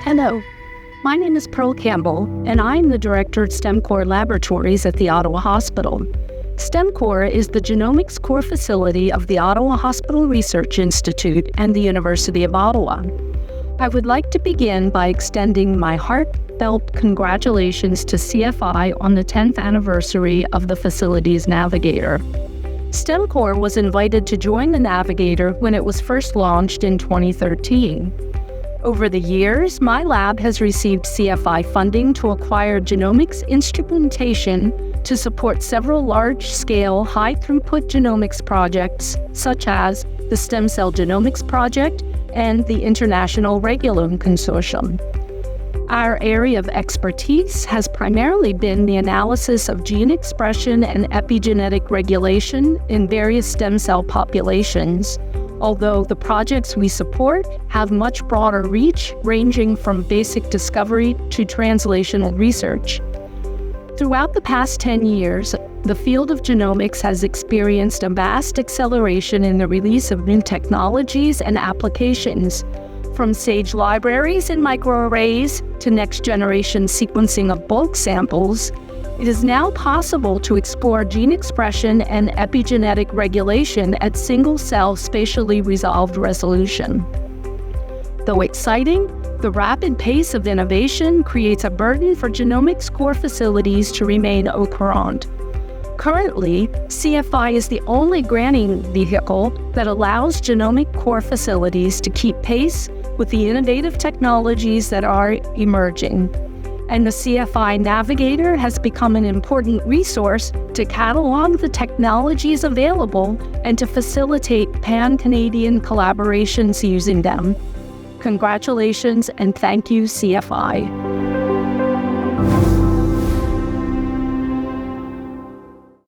Hello, my name is Pearl Campbell, and I'm the director at StemCore Laboratories at the Ottawa Hospital. StemCore is the genomics core facility of the Ottawa Hospital Research Institute and the University of Ottawa. I would like to begin by extending my heartfelt congratulations to CFI on the 10th anniversary of the facility's Navigator. StemCore was invited to join the Navigator when it was first launched in 2013. Over the years, my lab has received CFI funding to acquire genomics instrumentation to support several large-scale, high-throughput genomics projects, such as the Stem Cell Genomics Project and the International Regulome Consortium. Our area of expertise has primarily been the analysis of gene expression and epigenetic regulation in various stem cell populations, although the projects we support have much broader reach, ranging from basic discovery to translational research. Throughout the past 10 years, the field of genomics has experienced a vast acceleration in the release of new technologies and applications, from SAGE libraries and microarrays to next-generation sequencing of bulk samples. It is now possible to explore gene expression and epigenetic regulation at single-cell spatially resolved resolution. Though exciting, the rapid pace of innovation creates a burden for genomics core facilities to remain au courant. Currently, CFI is the only granting vehicle that allows genomic core facilities to keep pace with the innovative technologies that are emerging. And the CFI Navigator has become an important resource to catalog the technologies available and to facilitate pan-Canadian collaborations using them. Congratulations and thank you, CFI.